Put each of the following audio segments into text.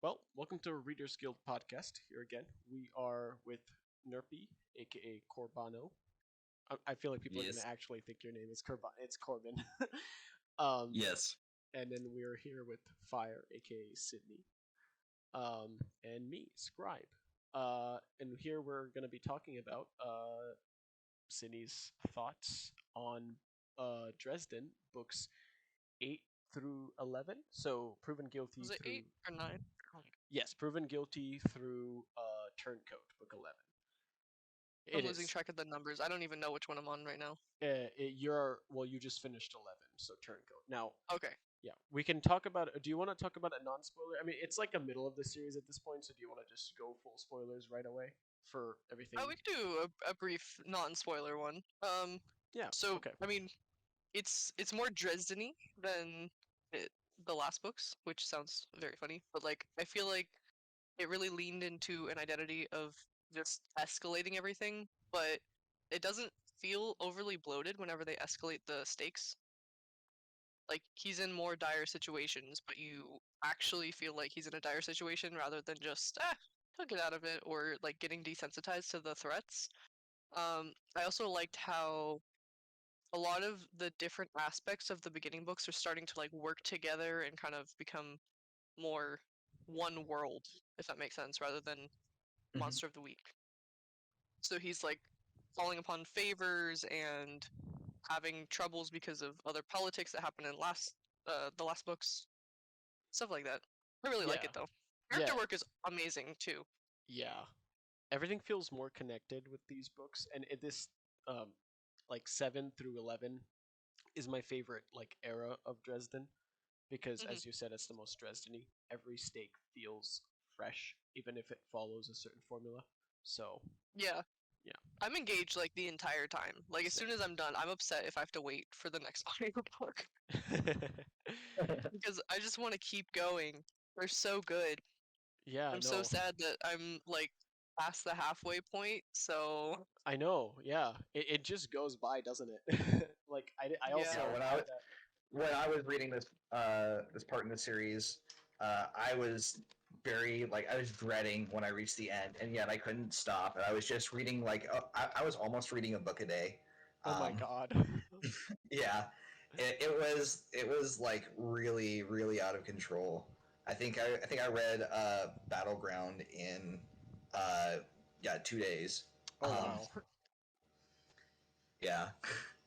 Well, welcome to Readers Guild podcast. Here again, we are with Nerpy, aka Corbano. I feel like people are Yes. gonna actually think your name is Corban. It's Corbin. um, Yes. and then we're here with Fire, aka Sydney, and me, Scribe. And here we're gonna be talking about Sydney's thoughts on Dresden books 8 through 11. So proven guilty Was it through 8 or 9? Yes, proven guilty through Turncoat, book 11. I'm It losing is. track of the numbers. I don't even know which one I'm on right now. You just finished 11, so Turncoat. Now, Okay. yeah, we can talk about. Do you want to talk about a non-spoiler? I mean, it's like a middle of the series at this point, so do you want to just go full spoilers right away for everything? We could do a brief non-spoiler one. Yeah. So Okay. I mean, it's more Dresden-y than it, the last books, which sounds very funny. But like, I feel like it really leaned into an identity of just escalating everything, but it doesn't feel overly bloated whenever they escalate the stakes. Like he's in more dire situations, but you actually feel like he's in a dire situation rather than just he'll get out of it or like getting desensitized to the threats. I also liked how a lot of the different aspects of the beginning books are starting to like work together and kind of become more one world, if that makes sense, rather than Mhm. monster of the week. So he's like falling upon favors and having troubles because of other politics that happen in the last books, stuff like that. I really like Yeah. it though. Yeah. Character work is amazing too. Yeah. Everything feels more connected with these books, and this, um, like 7 through 11, is my favorite like era of Dresden because, Hmm. as you said, it's the most Dresden-y. Every stake feels fresh, even if it follows a certain formula. So, Yeah, yeah, I'm engaged like the entire time. Like as same. soon as I'm done, I'm upset if I have to wait for the next audiobook because I just want to keep going. They're so good. Yeah, I'm so no, sad that I'm like past the halfway point. So I know. Yeah, it just goes by, doesn't it? Like I yeah, also Yeah, had that. when I was reading this part in the series, I was I was dreading when I reached the end, and yet I couldn't stop. And I was just reading I was almost reading a book a day. Oh my Um, god. yeah, it was like really out of control. I think I read Battleground in uh, 2 days. Oh Um, wow. yeah.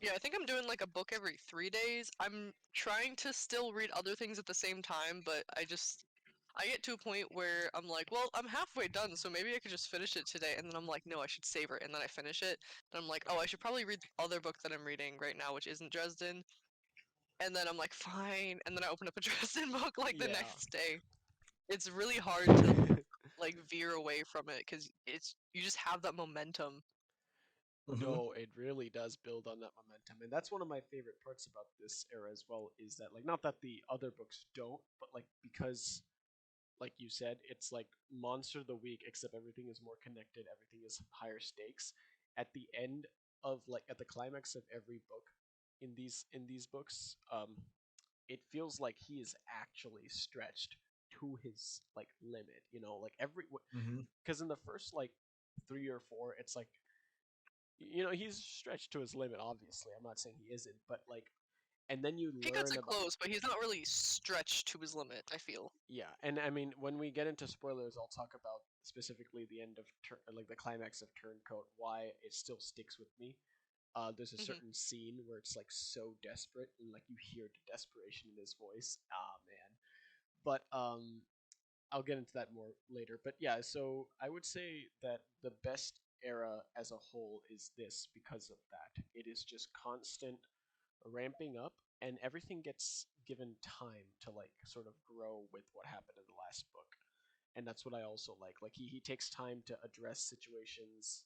yeah. I think I'm doing like a book every 3 days. I'm trying to still read other things at the same time, but I get to a point where I'm like, well, I'm halfway done, so maybe I could just finish it today. And then I'm like, no, I should savor it. And then I finish it. And I'm like, oh, I should probably read the other book that I'm reading right now, which isn't Dresden. And then I'm like, fine. And then I open up a Dresden book like the Yeah. next day. It's really hard to like veer away from it because you just have that momentum. Hmm. No, it really does build on that momentum. And that's one of my favorite parts about this era as well, is that, like, not that the other books don't, but like because, like you said, it's like Monster of the Week, except everything is more connected, everything is higher stakes. At the end of, like, at the climax of every book in these books, it feels like he is actually stretched to his like limit, like every, Hmm. because in the first like 3 or 4, it's like, he's stretched to his limit, obviously. I'm not saying he isn't, but like, and then you He cuts learn it about. close, but he's not really stretched to his limit, I feel. Yeah, and I mean, when we get into spoilers, I'll talk about specifically the end of like the climax of Turncoat, why it still sticks with me. There's a Hmm. certain scene where it's like so desperate, and like you hear the desperation in his voice. Ah, man. But I'll get into that more later. But yeah, so I would say that the best era as a whole is this because of that. It is just constant ramping up, and everything gets given time to like sort of grow with what happened in the last book. And that's what I also like. Like he takes time to address situations,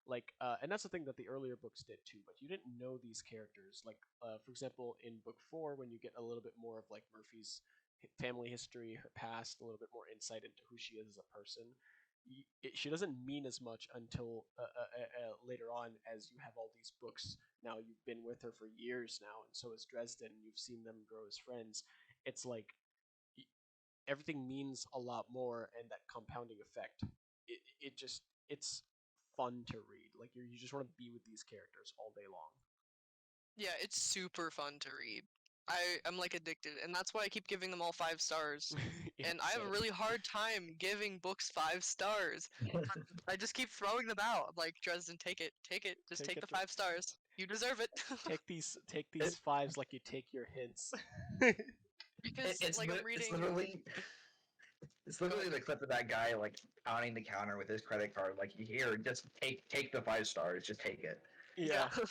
like, and that's the thing that the earlier books did too. But you didn't know these characters. Like, for example, in book 4, when you get a little bit more of like Murphy's family history, her past, a little bit more insight into who she is as a person. She doesn't mean as much until later on, as you have all these books. Now you've been with her for years now, and so is Dresden. You've seen them grow as friends. It's like everything means a lot more, and that compounding effect, it just it's fun to read. Like you just want to be with these characters all day long. Yeah, it's super fun to read. I'm like addicted, and that's why I keep giving them all 5 stars. Yeah, And I have a same. really hard time giving books 5 stars. I just keep throwing them out. I'm like, Dresden, take it, just Take take it. the 5 stars. You deserve it. Take these It, fives like you take your hints. Because like I'm it's reading. literally it's Go literally ahead. the clip of that guy like pounding the counter with his credit card. Like here, just take the 5 stars. Just take it. Yeah. Yeah,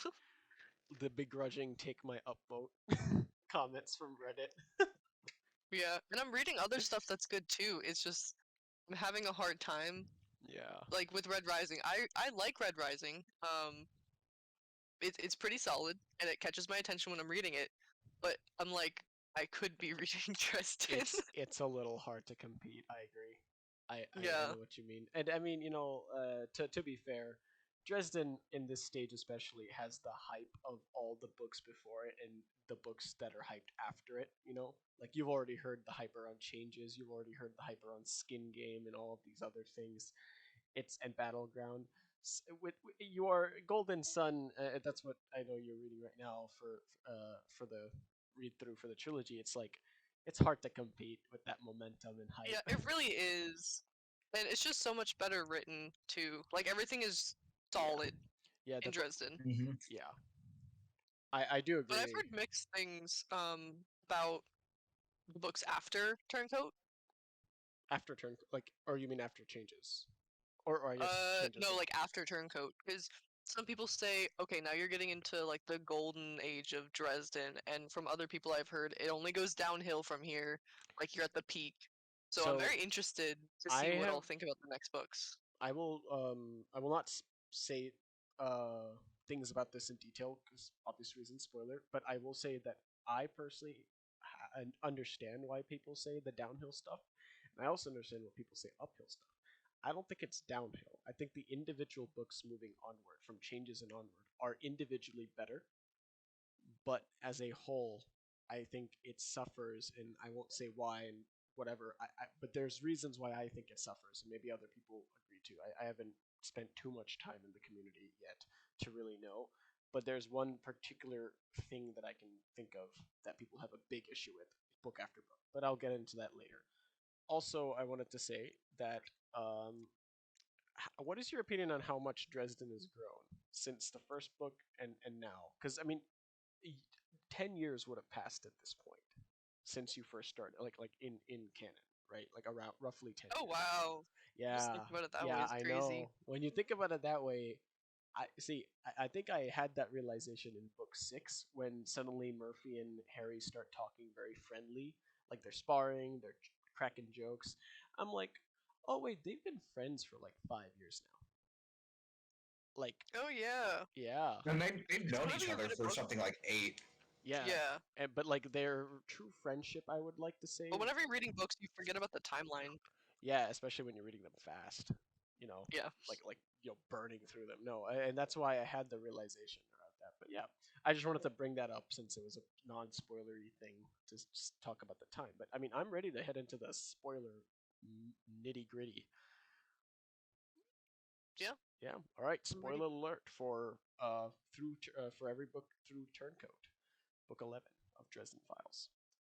the begrudging take my upvote comments from Reddit. Yeah, and I'm reading other stuff that's good too. It's just I'm having a hard time. Yeah, Like with Red Rising, I like Red Rising. It's pretty solid and it catches my attention when I'm reading it. But I'm like, I could be reading Dresden. it's a little hard to compete. I agree. I Yeah, know what you mean, and I mean, to be fair, Dresden in this stage especially has the hype of all the books before it and the books that are hyped after it. Like you've already heard the hype around changes, you've already heard the hype around skin game and all of these other things. It's and battleground. With your Golden Sun, that's what I know you're reading right now for the read through for the trilogy. It's like it's hard to compete with that momentum and yeah, hype. it really is, and it's just so much better written too. Like everything is Yeah, solid yeah, in that's Dresden. Mm-hmm. yeah. I do But I've agree. heard mixed things about the books after Turncoat. After turn, like, or you mean after changes, or I guess changes No, and like after Turncoat, because some people say, okay, now you're getting into like the golden age of Dresden, and from other people I've heard, it only goes downhill from here. Like you're at the peak. So I'm so very interested to I see what have I'll think about the next books. I will not say things about this in detail because obvious reasons, spoiler. But I will say that I personally understand why people say the downhill stuff, and I also understand what people say uphill stuff. I don't think it's downhill. I think the individual books moving onward from changes and onward are individually better, but as a whole, I think it suffers, and I won't say why and whatever. But there's reasons why I think it suffers, and maybe other people agree too. I haven't spent too much time in the community yet to really know, but there's one particular thing that I can think of that people have a big issue with, book after book. But I'll get into that later. Also, I wanted to say that what is your opinion on how much Dresden has grown since the first book and now? Because I mean, 10 years would have passed at this point since you first started, like in canon, right? Like around roughly 10 Oh years. wow, just Yeah, think about it that way yeah, is I crazy. know. When you think about it that way, I see. I think I had that realization in book 6 when suddenly Murphy and Harry start talking very friendly, like they're sparring, they're cracking jokes. I'm like, oh wait, they've been friends for like 5 years now. Like, Oh yeah, yeah, And they've because known whenever each you other read a for book, something like 8. yeah, yeah, but like their true friendship, I would like to say, but whenever you're reading books, you forget about the timeline. yeah, especially when you're reading them fast, you know, Yeah, like burning through them. No, and that's why I had the realization around that. But yeah, I just wanted to bring that up since it was a non-spoilery thing to just talk about the time. But I mean, I'm ready to head into the spoiler nitty gritty. yeah. Yeah. All right. I'm ready. Spoiler alert for for every book through Turncoat, book 11 of Dresden Files.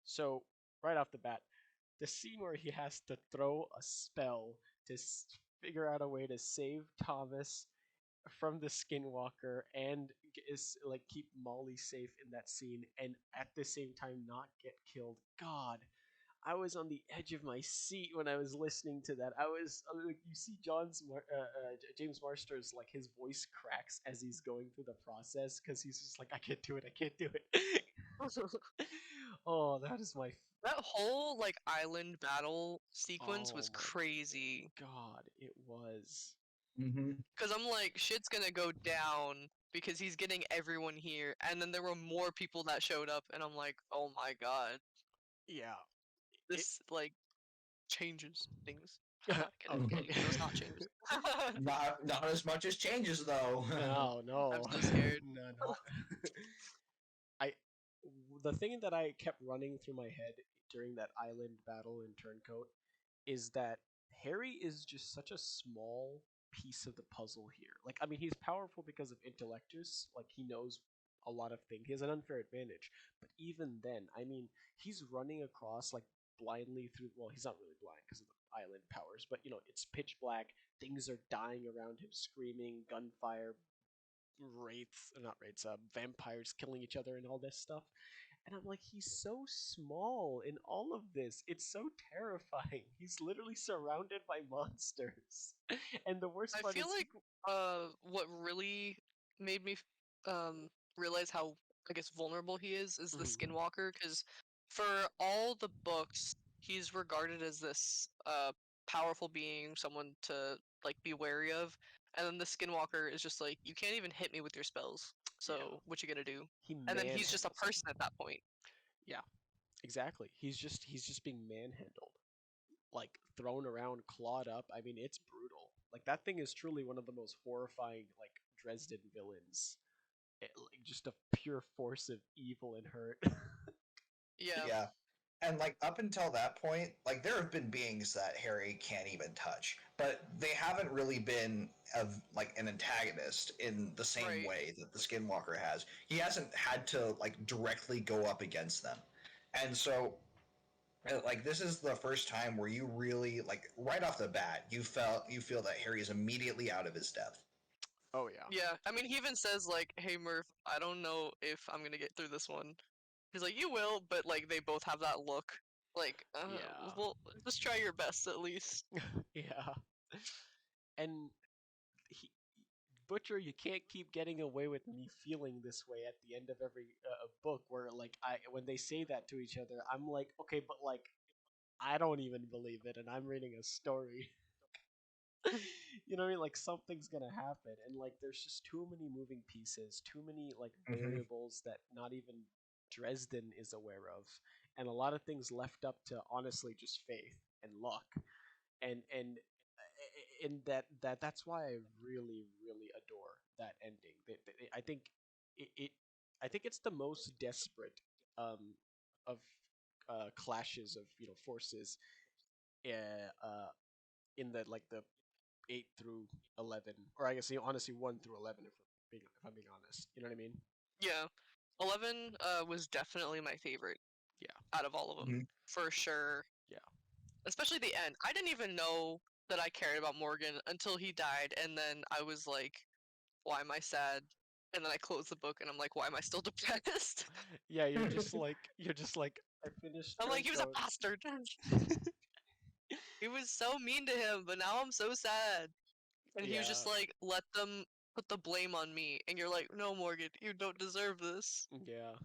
So right off the bat, the scene where he has to throw a spell to figure out a way to save Thomas from the Skinwalker and is like keep Molly safe in that scene and at the same time not get killed. God, I was on the edge of my seat when I was listening to that. I was like, you see James Marsters, like his voice cracks as he's going through the process because he's just like, I can't do it, I can't do it. Oh, that is my That whole like island battle sequence oh was my crazy. god, it was. Mm-hmm. Cause I'm like, shit's gonna go down because he's getting everyone here, and then there were more people that showed up, and I'm like, oh my god, Yeah. It this like changes things. Kidding, okay. it does not change. Not as much as changes though. No, I'm no. so scared. No, not. I the thing that I kept running through my head during that island battle in Turncoat is that Harry is just such a small piece of the puzzle here. Like, I mean, he's powerful because of Intellectus. Like, he knows a lot of things. He has an unfair advantage. But even then, I mean, he's running across like blindly through. Well, he's not really blind because of the island powers, but it's pitch black. Things are dying around him, screaming, gunfire, wraiths, not wraiths, vampires killing each other, and all this stuff. And I'm like, he's so small in all of this. It's so terrifying. He's literally surrounded by monsters. And the worst I part feel is, like what really made me realize how, I guess, vulnerable he is the Mhm. Skinwalker, because for all the books, he's regarded as this powerful being, someone to like be wary of, and then the Skinwalker is just like, you can't even hit me with your spells. Yeah, So what you gonna do? he And then he's just a manhandles him. person at that point. Yeah, exactly. He's just being manhandled, like thrown around, clawed up. I mean, it's brutal. Like that thing is truly one of the most horrifying like Dresden villains. Like just a pure force of evil and hurt. Yeah, Yeah. And like up until that point, like there have been beings that Harry can't even touch, but they haven't really been of like an antagonist in the same right. way that the Skinwalker has. He hasn't had to like directly go up against them. And so like this is the first time where you really like right off the bat you feel that Harry is immediately out of his depth. Oh yeah. Yeah, I mean, he even says like, "Hey Murph, I don't know if I'm gonna get through this one." He's like, "You will," but like they both have that look. Like, Yeah. well, just try your best at least. Yeah. And he, Butcher, you can't keep getting away with me feeling this way at the end of every book. Where like I, when they say that to each other, I'm like, okay, but like I don't even believe it, and I'm reading a story. You know what I mean? Like something's gonna happen, and like there's just too many moving pieces, too many like Mm-hmm. variables that not even Dresden is aware of, and a lot of things left up to honestly just faith and luck, and that's why I really adore that ending. I think it I think it's the most desperate of clashes of forces uh, in the like the 8 through 11, or I guess honestly 1 through 11 if I'm being honest. You know what I mean? Yeah, 11 was definitely my favorite Yeah, out of all of them Mm-hmm. for sure. yeah, Especially the end. I didn't even know that I cared about Morgan until he died, and then I was like, "Why am I sad?" And then I closed the book, and I'm like, "Why am I still depressed?" yeah. You're just like I finished I'm like, "He was a Turncoat. bastard. He was so mean to him, but now I'm so sad." And he was just Yeah, like, "Let them put the blame on me." And you're like, "No, Morgan, you don't deserve this." yeah.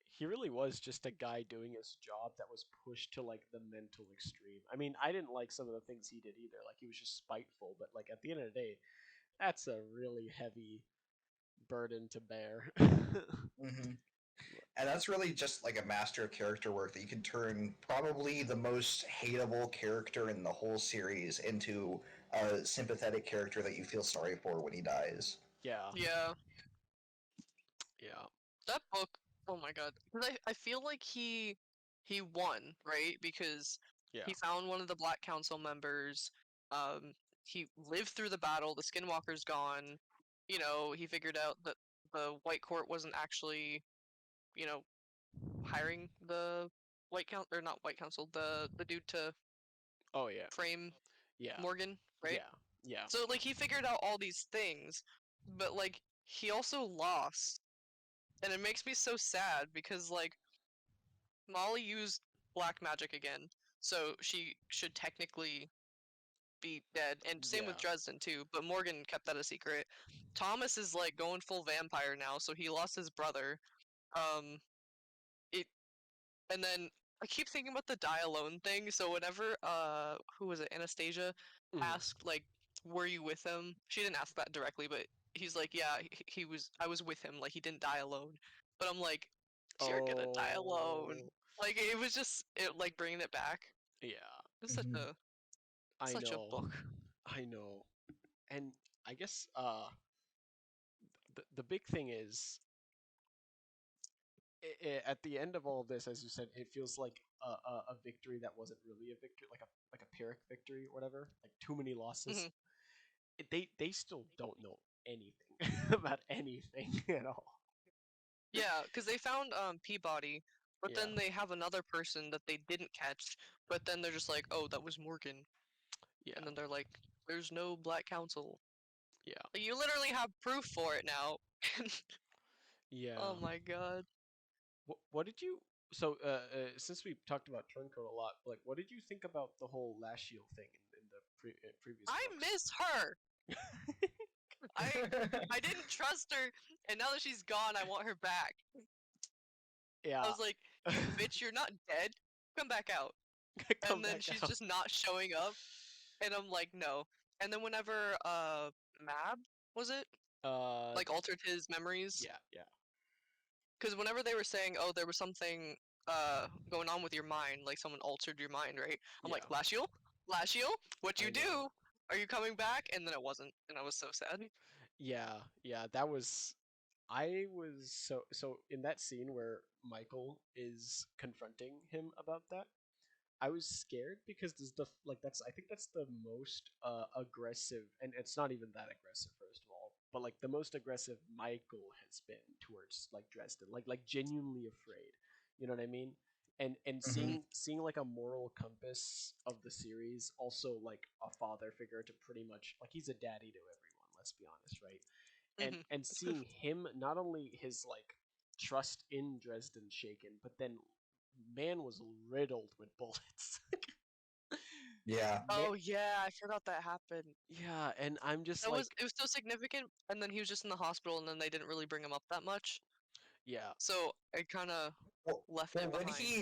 He really was just a guy doing his job that was pushed to like the mental extreme. I mean, I didn't like some of the things he did either. Like he was just spiteful, but like at the end of the day, that's a really heavy burden to bear. Mm-hmm. And that's really just like a master of character work that you can turn probably the most hateable character in the whole series into a sympathetic character that you feel sorry for when he dies. Yeah, Yeah, yeah, that book. Oh my god. 'Cause I feel like he won, right? Because yeah. he found one of the Black Council members. Um, he lived through the battle. The Skinwalker's gone. He figured out that the White Court wasn't actually, you know, hiring the White Council, or not White Council, the dude to Oh yeah, frame yeah, Morgan, right? yeah, yeah, So like he figured out all these things, but like he also lost, and it makes me so sad because like Molly used black magic again, so she should technically be dead, and same with yeah. Dresden too, but Morgan kept that a secret. Thomas is like going full vampire now, so he lost his brother. Um, it And then I keep thinking about the die alone thing. So whenever who was it, Anastasia Mm. asked like, "Were you with him?" She didn't ask that directly, but he's like, "Yeah, he was. I was with him. Like he didn't die alone." But I'm like, "You're gonna die alone." Oh, Like it was just like bringing it back. yeah. It's such Mm-hmm. a I such a know, book. I know. And I guess the big thing is at the end of all of this, as you said, it feels like a victory that wasn't really a victory, like a Pyrrhic victory or whatever, like too many losses. Mhm. They still don't know anything about anything at all. Yeah, because they found Peabody, but Yeah, then they have another person that they didn't catch, but then they're just like, oh, that was Morgan, yeah, and then they're like, there's no Black Council. yeah, Like, you literally have proof for it now. Oh yeah. my god. What did you? So, since we talked about Turncoat a lot, like, what did you think about the whole Lashiel thing in the previous I books? miss her. I I didn't trust her, and now that she's gone, I want her back. I Yeah, was like, you bitch, you're not dead. Come back out. come And then back she's out. just not showing up, and I'm like, no. And then whenever Mab was it Uh, like altered his memories, yeah, yeah, because whenever they were saying, oh, there was something going on with your mind, like someone altered your mind, right? I'm yeah. like, Lashiel, Lashiel, what I you know. do? Are you coming back? And then it wasn't, and I was so sad. Yeah, yeah. That was. I was so in that scene where Michael is confronting him about that. I was scared because this the like that's I think that's the most aggressive, and it's not even that aggressive first of all, but like the most aggressive Michael has been towards like Dresden, like genuinely afraid. You know what I mean? And Hmm. seeing like a moral compass of the series, also like a father figure to pretty much like he's a daddy to everyone. Let's be honest, right? Hmm. And seeing him, not only his like trust in Dresden shaken, but then man was riddled with bullets. Yeah. Man, Oh yeah, I forgot that happened. yeah, and I'm just That was like, it was so significant, and then he was just in the hospital, and then they didn't really bring him up that much, yeah, so it kind of Well, left well, it behind.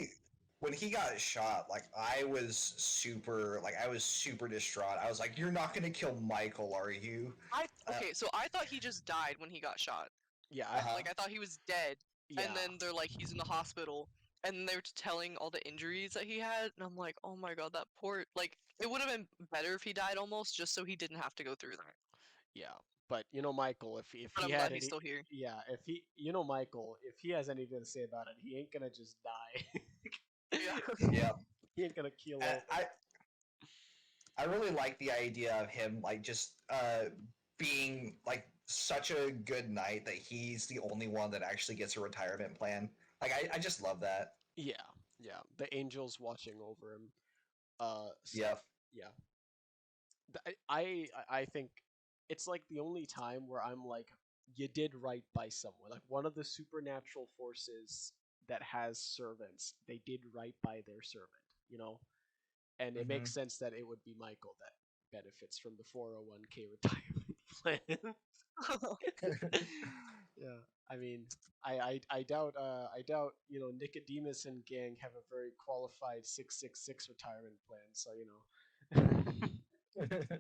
when he got shot, like I was super distraught. I was like, "You're not gonna kill Michael, are you?" I Uh okay, so I thought he just died when he got shot. yeah, huh. Like I thought he was dead, and yeah, then they're like he's in the hospital, and they were telling all the injuries that he had, and I'm like, oh my god, that poor. Like it would have been better if he died almost, just so he didn't have to go through that. yeah. But you know, Michael, if But he I'm had glad he's any, still here. yeah, if he, you know, Michael, if he has anything to say about it, he ain't gonna just die. Yeah. Yeah. He ain't gonna keel And over. I really like the idea of him like just being like such a good knight that he's the only one that actually gets a retirement plan. Like I just love that. Yeah, yeah. The angels watching over him. Yeah. Stuff. Yeah. I think it's like the only time where I'm like, you did right by someone. Like one of the supernatural forces that has servants, they did right by their servant, you know? And it makes Hmm. sense that it would be Michael that benefits from the 401k retirement plan. Yeah. I mean, I doubt, you know, Nicodemus and gang have a very qualified 666 retirement plan, so you know.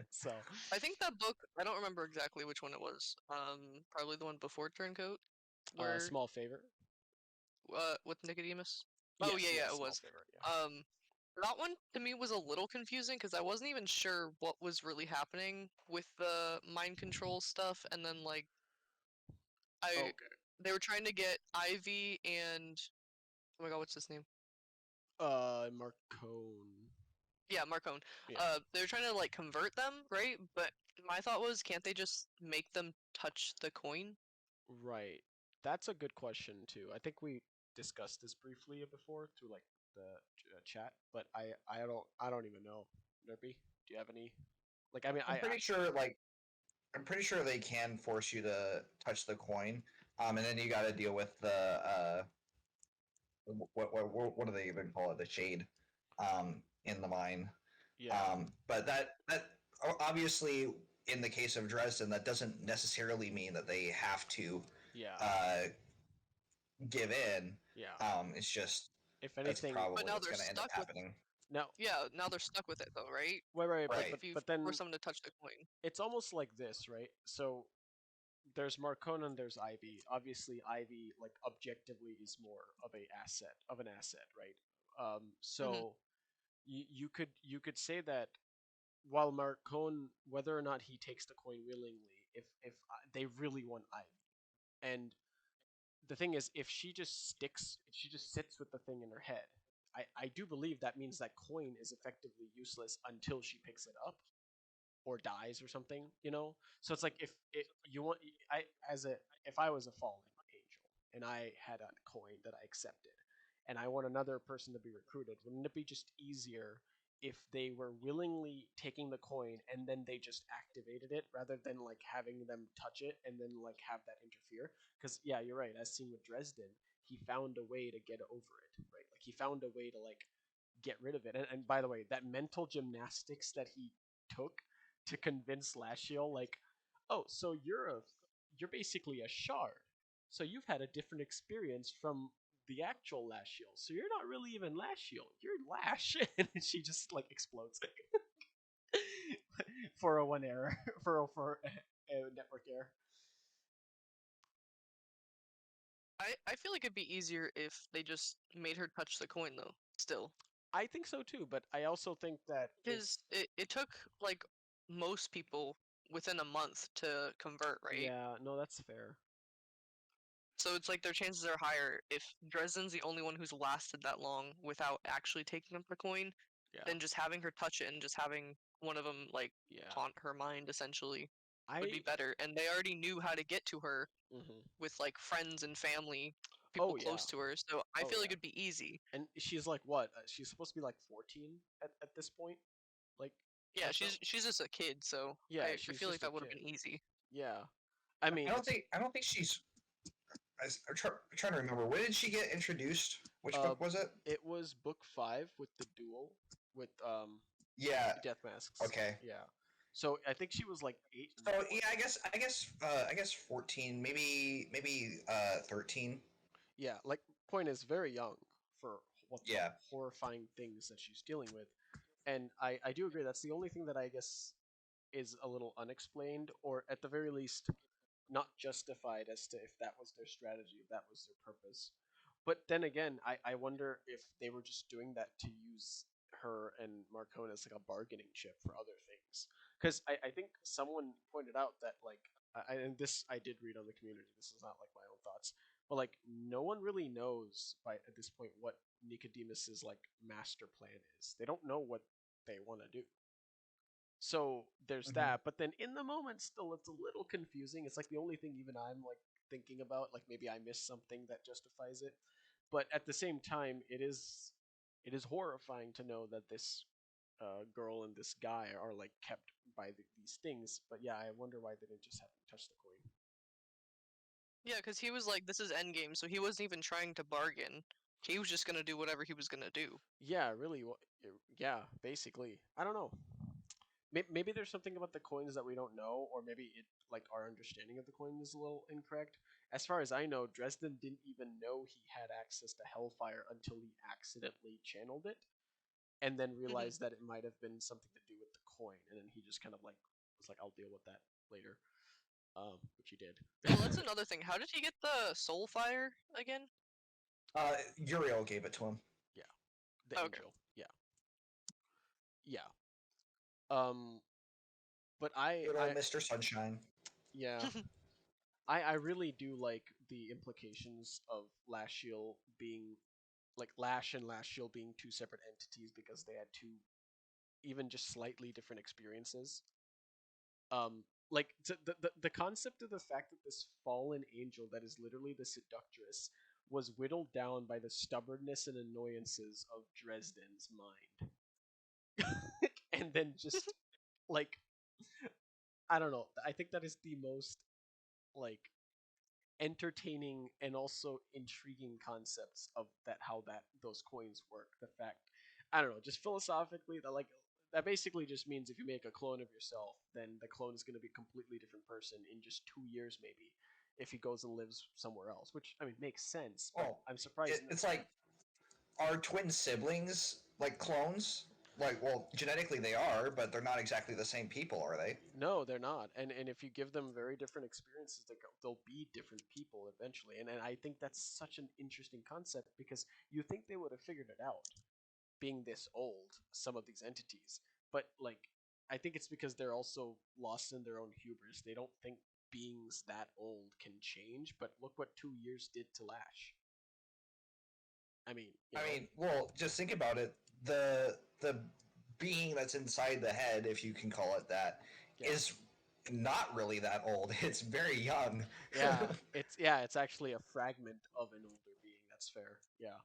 So, I think that book. I don't remember exactly which one it was. Probably the one before Turncoat, where small favor. with Nicodemus. Oh yeah, Yes, yeah, yes, it small was. favor. Yeah. Um, that one to me was a little confusing because I wasn't even sure what was really happening with the mind control stuff, and then like I, Okay. they were trying to get Ivy and oh my god, what's his name? Marcone. Yeah, Marcone. Yeah. They were trying to like convert them, right? But my thought was, can't they just make them touch the coin? Right. That's a good question too. I think we discussed this briefly before through like the chat, but I don't even know. Nerpy, do you have any? Like, I mean, I'm pretty sure like I'm pretty sure they can force you to touch the coin. And then you got to deal with the what do they even call it? The shade in the mine. yeah, But that obviously in the case of Dresden, that doesn't necessarily mean that they have to yeah, uh, give in. yeah. It's just If that's anything, But probably now what's they're going to end up stuck with. happening. no, Yeah, now they're stuck with it though, right? right, Right. If you but force then someone to touch the coin. it's almost like this, right? So there's Marcone and there's Ivy. Obviously, Ivy like objectively is more of an asset, right? Hmm. So you could say that while Marcone, whether or not he takes the coin willingly, if they really want Ivy, and the thing is, if she just sits with the thing in her head, I do believe that means that coin is effectively useless until she picks it up or dies or something, you know. So it's like if it, you want, I as a if I was a fallen angel and I had a coin that I accepted, and I want another person to be recruited, wouldn't it be just easier if they were willingly taking the coin and then they just activated it rather than like having them touch it and then like have that interfere? Because yeah, you're right. As seen with Dresden, he found a way to get over it, right? Like he found a way to like get rid of it. And by the way, that mental gymnastics that he took to convince Lashiel, like, oh, so you're basically a shard. So you've had a different experience from the actual Lashiel. So you're not really even Lashiel. You're Lash, and she just like explodes for a one error for a network error. I feel like it'd be easier if they just made her touch the coin though. Still, I think so too, but I also think that if because it took like most people within a month to convert, right? yeah, no, that's fair. So it's like their chances are higher if Dresden's the only one who's lasted that long without actually taking up the coin, Yeah, than just having her touch it and just having one of them like yeah. haunt her mind essentially would be I better. And they already knew how to get to her mhm. with like friends and family, people Oh yeah, close to her. So I oh feel like yeah. it'd be easy. And she's like what? She's supposed to be like 14 at this point, like Yeah, or so. she's just a kid, so Yeah, I she's feel like just a that would have kid. been easy. Yeah, I mean it's I don't think she's. I'm trying to remember. When did she get introduced? Which uh, book was it? it was book 5 with the duel with Yeah. death masks. Okay. Yeah, so I think she was like 8 in So that yeah, point. I guess 14, maybe 13. Yeah, like point is very young for what the Yeah. horrifying things that she's dealing with, and I do agree that's the only thing that I guess is a little unexplained, or at the very least not justified as to if that was their strategy, if that was their purpose. But then again, I wonder if they were just doing that to use her and Marcone as like a bargaining chip for other things. Because I think someone pointed out that like and this I did read on the community. This is not like my own thoughts, but like no one really knows by at this point what Nicodemus's like master plan is. They don't know what they want to do. So there's Hmm. that, but then in the moment, still, it's a little confusing. It's like the only thing even I'm like thinking about. Like maybe I missed something that justifies it, but at the same time, it is horrifying to know that this girl and this guy are like kept by these things. But yeah, I wonder why they didn't just have them touch the coin. Yeah, because he was like, this is endgame, so he wasn't even trying to bargain. He was just gonna do whatever he was gonna do. Yeah, really. Yeah, basically. I don't know. Maybe there's something about the coins that we don't know, or maybe it like our understanding of the coin is a little incorrect. As far as I know, Dresden didn't even know he had access to Hellfire until he accidentally channeled it, and then Mhm. realized that it might have been something to do with the coin, and then he just kind of like was like, "I'll deal with that later," which he did. Oh, that's another thing. How did he get the soul fire again? Uriel gave it to him. Yeah, the Okay. angel. Yeah, yeah. Um, but I, Good old I, Mr. Sunshine. yeah, I really do like the implications of Lashiel being like Lash and Lash Shield being two separate entities because they had two even just slightly different experiences. Like the concept of the fact that this fallen angel that is literally the seductress was whittled down by the stubbornness and annoyances of Dresden's mind, and then just like I don't know. I think that is the most like entertaining and also intriguing concepts of that how that those coins work. The fact I don't know, just philosophically that like that basically just means if you make a clone of yourself, then the clone is going to be a completely different person in just 2 years maybe if he goes and lives somewhere else, which I mean makes sense, but Oh, I'm surprised. it's like, are twin siblings like clones? Like, well, genetically they are, but they're not exactly the same people, are they? No, they're not. And if you give them very different experiences, they'll be different people eventually. And I think that's such an interesting concept because you think they would have figured it out being this old, some of these entities. But like I think it's because they're also lost in their own hubris. They don't think beings that old can change, but look what 2 years did to Lash. I mean, I mean, well, just think about it. The being that's inside the head, if you can call it that, yeah, is not really that old. It's very young. it's actually a fragment of an older being. That's fair. Yeah,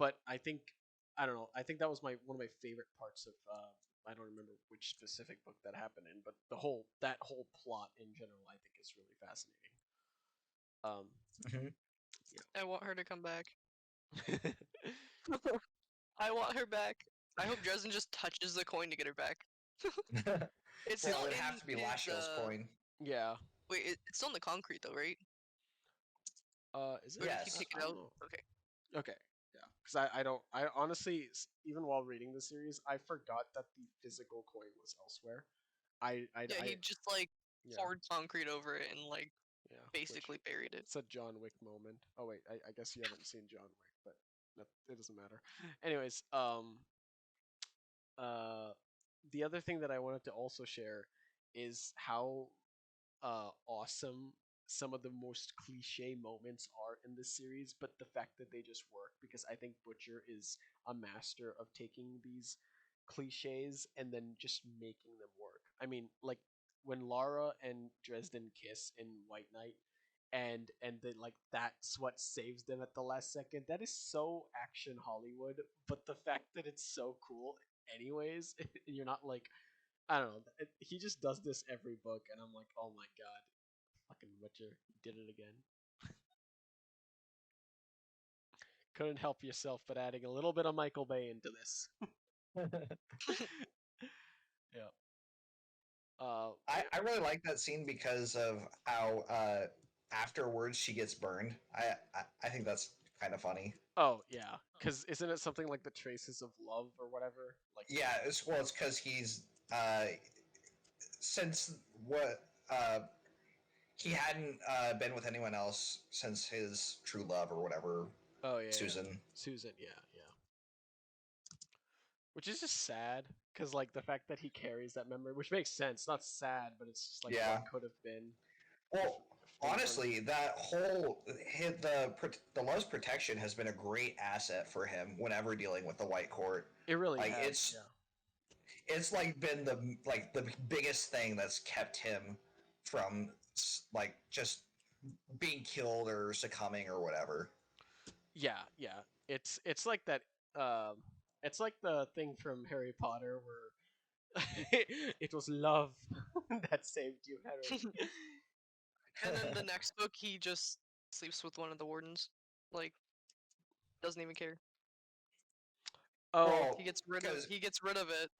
but I don't know. I think that was my one of my favorite parts of. I don't remember which specific book that happened in, but that whole plot in general, I think, is really fascinating. Um, Mhm. I want her to come back. yeah. I want her back. I hope Dresden just touches the coin to get her back. It's Well, still it'd have in to be his Lashiel's coin. Yeah. wait, it's still in the concrete though, right? Is it? Or did he Yes. take I it don't out? know. Okay. Okay. Yeah. Because I don't. I honestly, even while reading the series, I forgot that the physical coin was elsewhere. Yeah, he just like Yeah. poured concrete over it and like Yeah. Which basically buried it. it's a John Wick moment. Oh wait, I guess you haven't seen John Wick, but it doesn't matter. Anyways, uh, the other thing that I wanted to also share is how awesome some of the most cliche moments are in this series, but the fact that they just work, because I think Butcher is a master of taking these cliches and then just making them work. I mean, like when Lara and Dresden kiss in White Knight, and then like that's what saves them at the last second. That is so action Hollywood, but the fact that it's so cool anyways, and you're not like, I don't know. He just does this every book, and I'm like, oh my god, fucking Witcher, you did it again. Couldn't help yourself but adding a little bit of Michael Bay into this. Yeah. I really like that scene because of how afterwards she gets burned. I think that's kind of funny. Oh yeah, because isn't it something like the traces of love or whatever? Like Yeah, it's because he's uh, since what he hadn't been with anyone else since his true love or whatever, oh yeah, yeah. Susan. Susan, yeah, yeah. Which is just sad, because like the fact that he carries that memory, which makes sense, not sad, but it's just like what Yeah. could have been Well, if things weren't. honestly, that whole hit the love's protection has been a great asset for him whenever dealing with the White Court. It really Like has, yeah. it's like been the biggest thing that's kept him from like just being killed or succumbing or whatever. Yeah, yeah. It's like that. It's like the thing from Harry Potter where it was love that saved you, Harry. And then the next book, he just sleeps with one of the wardens. Like, doesn't even care. Oh, Well, because He gets rid of it.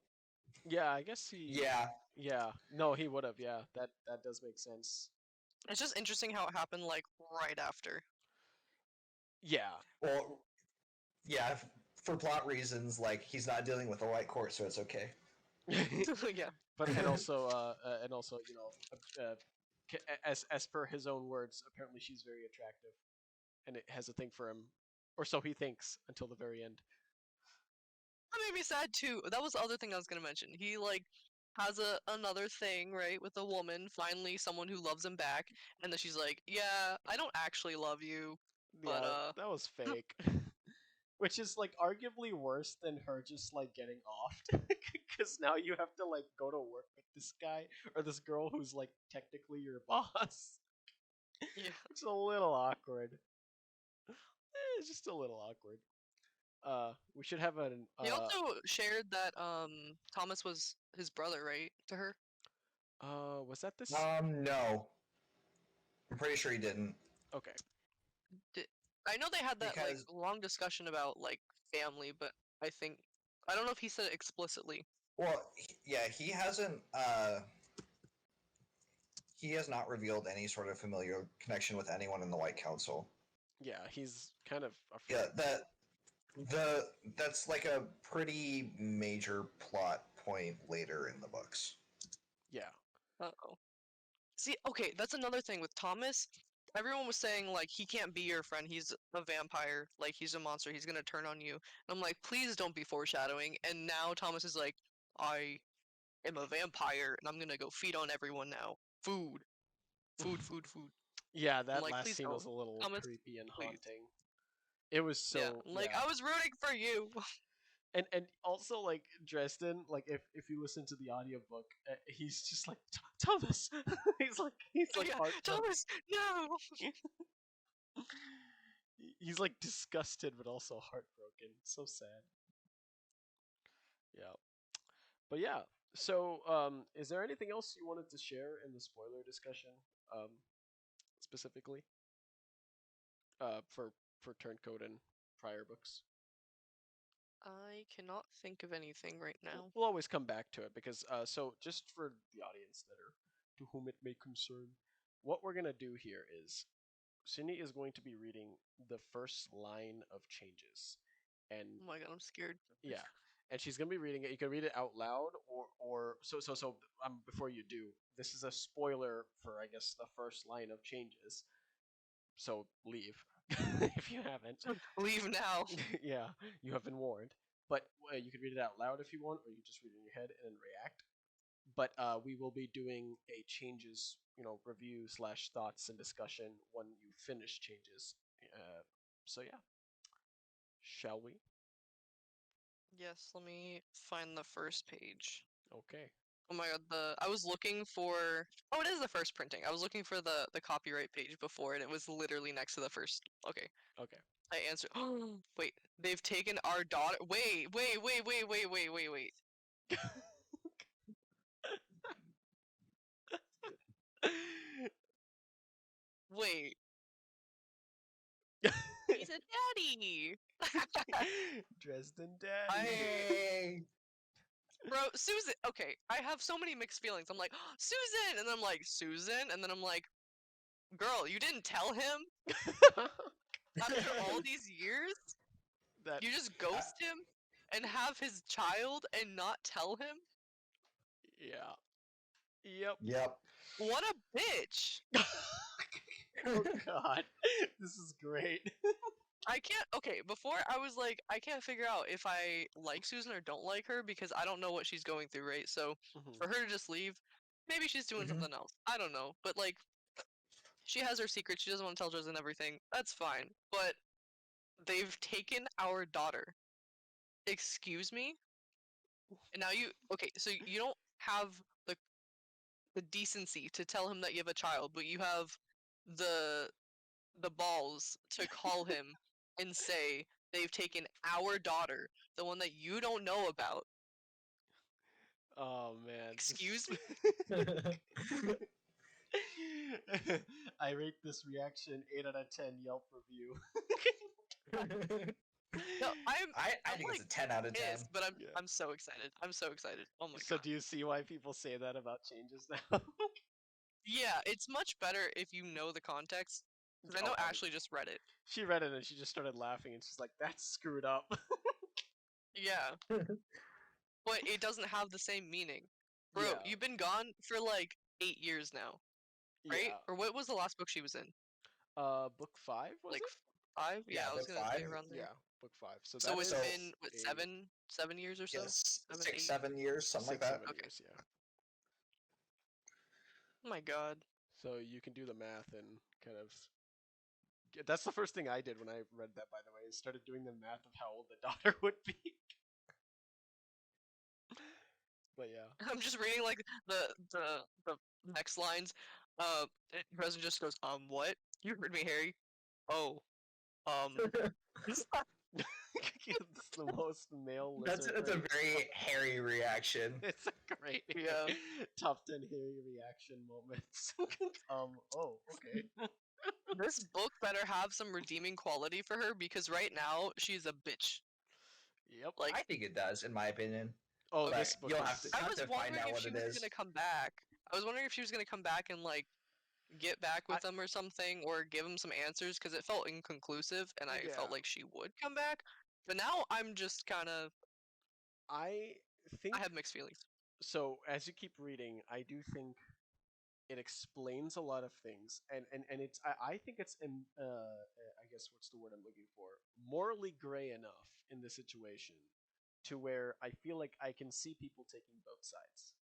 yeah. I guess he. yeah, Yeah. No, he would have. Yeah, that does make sense. It's just interesting how it happened like right after. Yeah. well, yeah, for plot reasons, like he's not dealing with the White Court, so it's okay. Yeah. But and also, you know, as per his own words, apparently she's very attractive, and it has a thing for him, or so he thinks until the very end. That made me sad too. That was the other thing I was gonna mention. He like has another thing, right, with a woman, finally someone who loves him back, and then she's like, yeah, I don't actually love you, but Yeah, that was fake. Which is like arguably worse than her just like getting offed, because now you have to like go to work with this guy or this girl who's like technically your boss. yeah. It's a little awkward. It's just a little awkward. We should have an He also shared that Thomas was his brother, right, to her. was that this? No, I'm pretty sure he didn't Okay. Di I know they had that like because long discussion about like family, but I think I don't know if he said it explicitly. well, yeah, he has not revealed any sort of familial connection with anyone in the White Council. Yeah, he's kind of Yeah, afraid. the that's like a pretty major plot point later in the books. Yeah. Uh-oh. See, okay, that's another thing with Thomas. Everyone was saying like he can't be your friend. He's a vampire. Like he's a monster. He's gonna turn on you. And I'm like, please don't be foreshadowing. And now Thomas is like, I am a vampire and I'm gonna go feed on everyone now. Food. food, food, food. Yeah, I'm that like, last please scene don't, was a little Thomas, creepy and please. haunting. It was Yeah, so I'm like yeah. I was rooting for you. And also like Dresden, like if you listen to the audiobook, he's just like Thomas. he's like Yeah, heartbroken. Thomas, no. He's like disgusted but also heartbroken. So sad. Yeah. But yeah. So is there anything else you wanted to share in the spoiler discussion um specifically for Turncoat and prior books? I cannot think of anything right now. We'll always come back to it because so just for the audience that are to whom it may concern, what we're gonna do here is Cindy is going to be reading the first line of changes, and Oh my god, I'm scared. yeah, and she's gonna be reading it. You can read it out loud, or so. Before you do, this is a spoiler for I guess the first line of changes. So leave if you haven't. Leave now. Yeah, you have been warned. But you can read it out loud if you want, or you can just read it in your head and then react. But we will be doing a changes, review slash thoughts and discussion when you finish changes. So yeah, shall we? Yes, let me find the first page. Okay. Oh my god, I was looking for oh, it is the first printing. I was looking for the copyright page before and it was literally next to the first. Okay. Okay. I answered. Wait, they've taken our daughter. Wait, wait, wait, wait, wait, wait, wait, wait. Wait. He's a daddy. Dresden Daddy. I Yay! Bro, Susan. Okay, I have so many mixed feelings. I'm like, Susan, and then I'm like, Susan, and then I'm like, girl, you didn't tell him after all these years? That You just I, ghost him and have his child and not tell him? yeah. Yep. yep. What a bitch. Oh god. This is great. I can't. Okay, before I was like, I can't figure out if I like Susan or don't like her because I don't know what she's going through, right? So Mhm. for her to just leave, maybe she's doing Mhm. something else. I don't know. But like, she has her secret. She doesn't want to tell Dresden everything. That's fine. But they've taken our daughter. Excuse me? And now you. Okay, so you don't have the the decency to tell him that you have a child, but you have the the balls to call him and say they've taken our daughter, the one that you don't know about. Oh man, Excuse me? I rate this reaction 8 out of 10 Yelp review. No, I'm I I'm think it's like a 10 out of 10. pissed, but I'm Yeah. I'm so excited. I'm so excited. Oh my So god. do you see why people say that about changes now? Yeah, it's much better if you know the context. Because I know Oh, Ashley just read it. she read it and she just started laughing and she's like, "That's screwed up." Yeah, but it doesn't have the same meaning. Bro, Yeah, you've been gone for like 8 years now, right? yeah. Or what was the last book she was in? Book five was Like it? five? Yeah, Yeah, I was book gonna say 5. around there. Yeah, book five. So that So it's So, been is what, a 7 years or so? yes, Seven, 6, 8? 7 years, something like six, that. seven Okay. years. Yeah. Oh my god. So you can do the math and kind of. That's the first thing I did when I read that. By the way, is started doing the math of how old the daughter would be. But yeah. I'm just reading like the next lines. President just goes, what? You heard me, Harry. Oh, um, It's the most male That's lizard a brain. very hairy reaction. It's a great yeah. top 10 Harry reaction moments. Oh, okay. This book better have some redeeming quality for her because right now she's a bitch. Yep. Like I think it does, in my opinion. Oh, But this book you'll have to is. I you have was to find wondering out if what she it was gonna is. come back. I was wondering if she was gonna come back and like get back I, with him or something, or give him some answers because it felt inconclusive, and I yeah. felt like she would come back. But now I'm just kind of I I think. have mixed feelings. So, as you keep reading, I do think it explains a lot of things. And it's. I think it's. I guess what's the word I'm looking for? Morally gray enough in the situation to where I feel like I can see people taking both sides.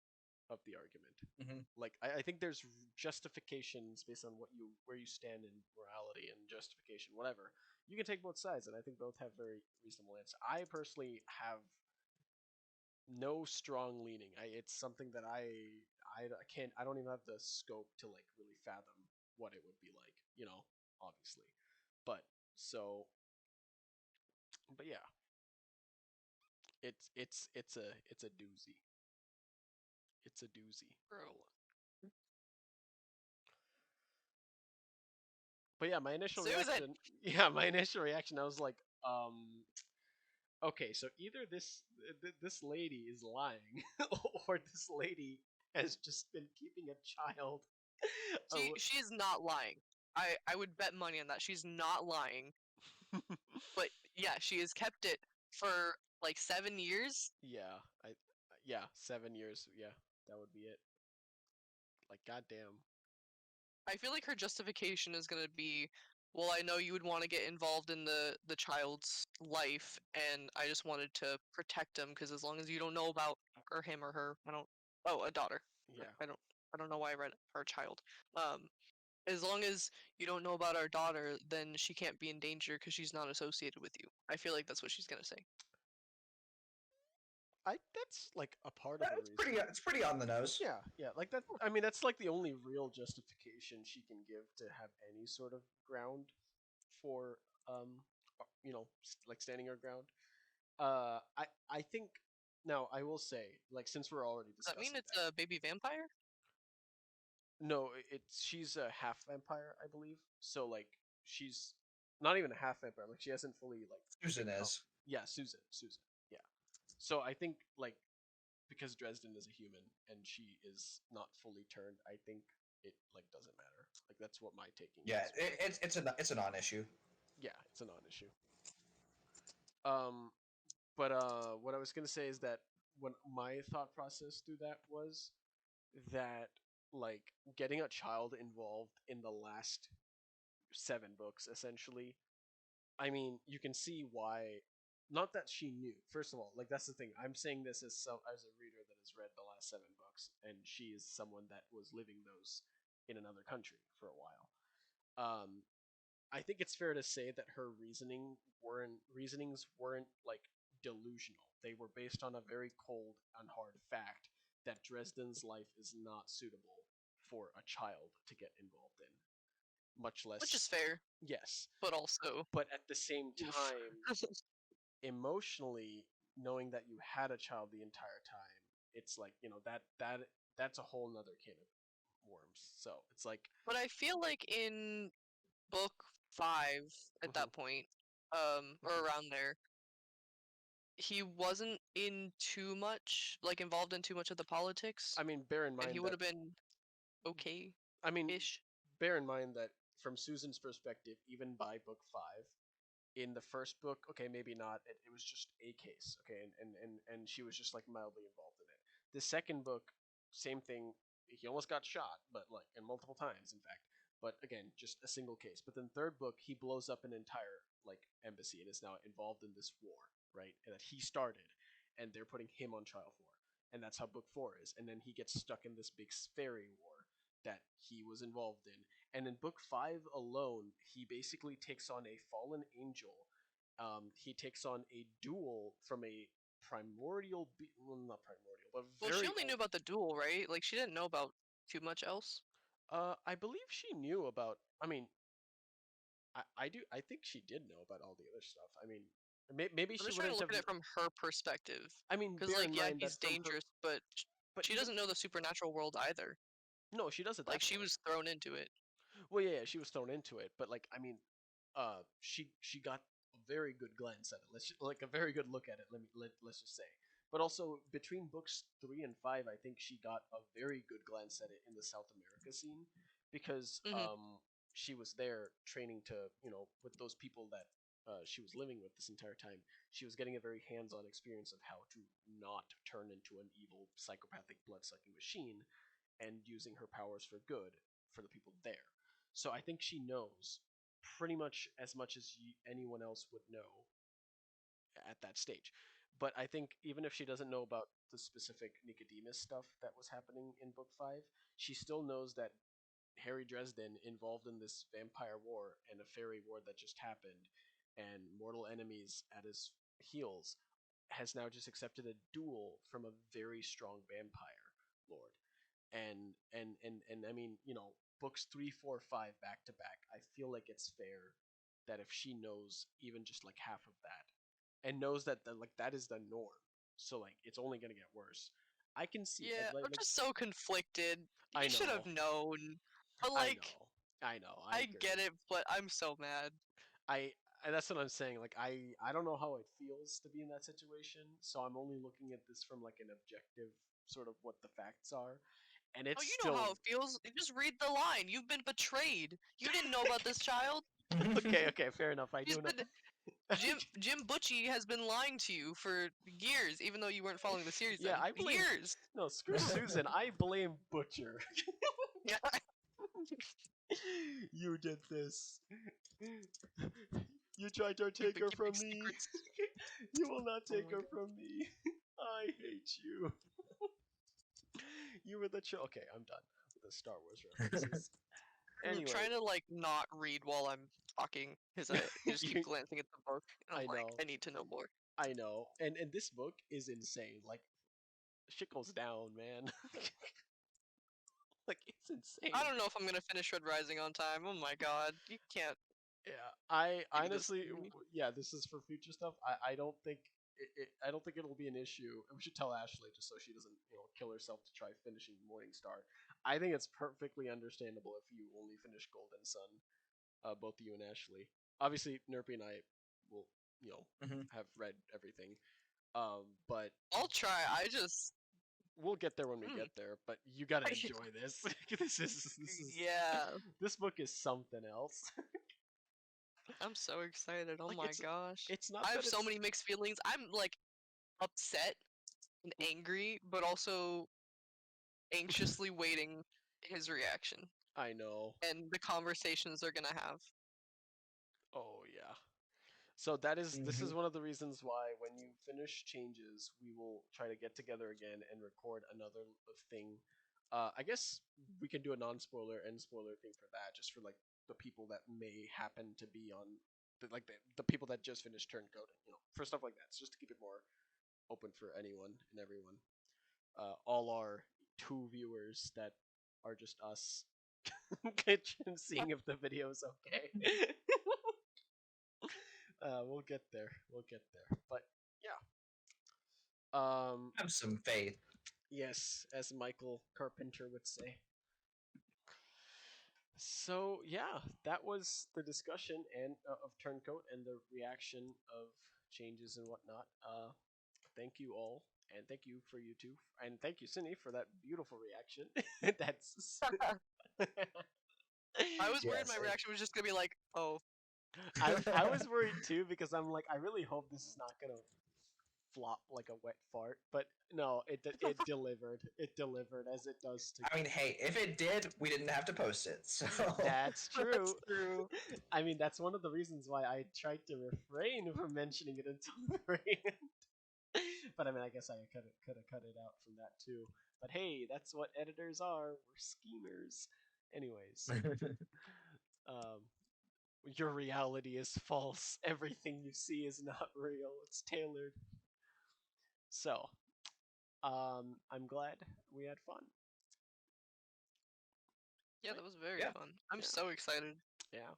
of the argument. Hmm. Like I think there's justifications based on what you where you stand in morality and justification, whatever. You can take both sides, and I think both have very reasonable answers. I personally have no strong leaning. It's something that I can't. I don't even have the scope to like really fathom what it would be like. Obviously, but so, but yeah, it's a doozy. It's a doozy. Bro. But yeah, my initial Susan! reaction. Yeah, my initial reaction. I was like, okay, so either this lady is lying, or this lady has just been keeping a child. She's not lying. I would bet money on that. She's not lying. But yeah, she has kept it for like 7 years. Yeah, yeah, 7 years. Yeah, that would be it. Like, goddamn. I feel like her justification is gonna be, well, I know you would want to get involved in the child's life, and I just wanted to protect him because as long as you don't know about or him or her, I don't. Oh, a daughter. Yeah, I don't. I don't know why I read her child. As long as you don't know about our daughter, then she can't be in danger because she's not associated with you. I feel like that's what she's gonna say. that's like a part of the It's pretty. reasoning. It's pretty on the nose. Yeah, yeah, like that. I mean, that's like the only real justification she can give to have any sort of ground for, like standing her ground. I think now I will say, like, since we're already Does that mean discussing it's that, a baby vampire? no, she's a half vampire, I believe. So like she's not even a half vampire. Like she hasn't fully like Susan become. is. Yeah, Susan. Yeah. So I think like because Dresden is a human and she is not fully turned, I think it like doesn't matter. Like that's what my taking Yeah, is. it's a non-issue. Yeah, it's a non-issue. Um, but what I was gonna say is that when my thought process through that was that like getting a child involved in the last 7 books essentially. I mean, you can see why. Not that she knew. First of all, like that's the thing. I'm saying this as a reader that has read the last 7 books, and she is someone that was living those in another country for a while. Um, I think it's fair to say that her reasonings weren't like delusional. They were based on a very cold and hard fact that Dresden's life is not suitable for a child to get involved in, much Which is less. fair, Yes, but also, but at the same oof. time, emotionally, knowing that you had a child the entire time, it's like that's a whole nother can of worms. So it's like, But I feel like in book 5, at mhm, that point, mhm. or around there, he wasn't in too much, like involved in too much of the politics, I mean, bear in and he mind would that have been okay-ish. I mean, bear in mind that from Susan's perspective, even by book 5, in the first book, okay, maybe not. It was just a case, okay, and she was just like mildly involved in it. The second book, same thing. He almost got shot, but like, and multiple times, in fact. But again, just a single case. But then third book, he blows up an entire like embassy and is now involved in this war, right? And that he started, and they're putting him on trial for, and that's how book 4 is. And then he gets stuck in this big ferry war that he was involved in. And in book 5 alone, he basically takes on a fallen angel. He takes on a duel from a primordial, well, not primordial, but Well, she very only old. knew about the duel, right? Like, she didn't know about too much else. I believe she knew about. I mean, I do. I think she did know about all the other stuff. I mean, maybe I'm she just trying to wouldn't look have. at it from her perspective. I mean, Because, bear in like, yeah, mind that he's from her, dangerous, but but she even doesn't know the supernatural world either. no, she does at Like, that she point. was thrown into it. Well, yeah, she was thrown into it, but like, I mean, she got a very good glance at it. Like a very good look at it. Let's just say. But also between books 3 and 5, I think she got a very good glance at it in the South America scene, because Hmm. she was there training to with those people that she was living with this entire time. She was getting a very hands-on experience of how to not turn into an evil psychopathic blood-sucking machine, and using her powers for good for the people there. So I think she knows pretty much as anyone else would know at that stage. But I think even if she doesn't know about the specific Nicodemus stuff that was happening in book 5, she still knows that Harry Dresden involved in this vampire war and a fairy war that just happened, and mortal enemies at his heels, has now just accepted a duel from a very strong vampire lord. And I mean, books 3, 4, 5 back to back. I feel like it's fair that if she knows even just like half of that, and knows that like that is the norm, so like it's only gonna get worse. I can see it. Yeah, Like, I'm just so conflicted. I He should have know, known. But I like, know, I know. I I get agree. it, but I'm so mad. I and that's what I'm saying. Like I don't know how it feels to be in that situation, so I'm only looking at this from like an objective sort of what the facts are, and Oh, it's you know how still it feels. You just read the line. You've been betrayed. You didn't know about this child. okay. Okay, fair enough. I She's do know. been Jim Butchie has been lying to you for years, even though you weren't following the series Yeah, then. I blame. Years. No, screw Susan. I blame Butcher. Yeah. You did this. You tried to You've take been her keeping from me. secrets. You will not Oh take my her god. from me. I hate you. You were the okay, I'm done with the Star Wars references. I'm Anyway, trying to like not read while I'm talking because I just keep you, glancing at the book and I I'm like, know, I need to know more. I know, and this book is insane. Like shit goes down, man. Like it's I insane. don't know if I'm gonna finish Red Rising on time. Oh my god, you can't Yeah, I do this honestly, to me. yeah, this is for future stuff. I don't think I don't think it'll be an issue. We should tell Ashley just so she doesn't kill herself to try finishing Morning Star. I think it's perfectly understandable if you only finish Golden Sun, both you and Ashley. Obviously, Nerpy and I will Mhm. have read everything, but I'll try. I just we'll get there when we mm. get there. But you gotta enjoy this. This is Yeah, this book is something else. I'm so excited. Oh Like my gosh. it's not I have that so it's many mixed feelings. I'm like upset and angry, but also anxiously waiting his reaction I know. and the conversations they're gonna have. Oh yeah. So that is this is Mhm. one of the reasons why when you finish changes, we will try to get together again and record another thing. I guess we can do a non-spoiler and spoiler thing for that, just for like the people that may happen to be on the people that just finished Turncoat, for stuff like that. So just to keep it more open for anyone and everyone. All our 2 viewers that are just us seeing if the video is okay. We'll get there. We'll get there. But yeah. Have some faith. Yes, as Michael Carpenter would say. So yeah, that was the discussion and of Turncoat and the reaction of changes and whatnot. Thank you all, and thank you for you two, and thank you Cindy for that beautiful reaction. That's I was worried my Yes. reaction was just gonna be like, oh, I was worried too because I'm like I really hope this is not gonna flop like a wet fart, but no, it delivered. It delivered as it does to. I mean, hey, if it did, we didn't have to post it. So That's that's true. true. I mean, that's one of the reasons why I tried to refrain from mentioning it until the very end. But I mean, I guess I could have cut it out from that too. But hey, that's what editors are. We're schemers. Anyways, um, your reality is false. Everything you see is not real. It's tailored. So, I'm glad we had fun. Yeah, Right? that was very yeah. fun. I'm Yeah. so excited. Yeah.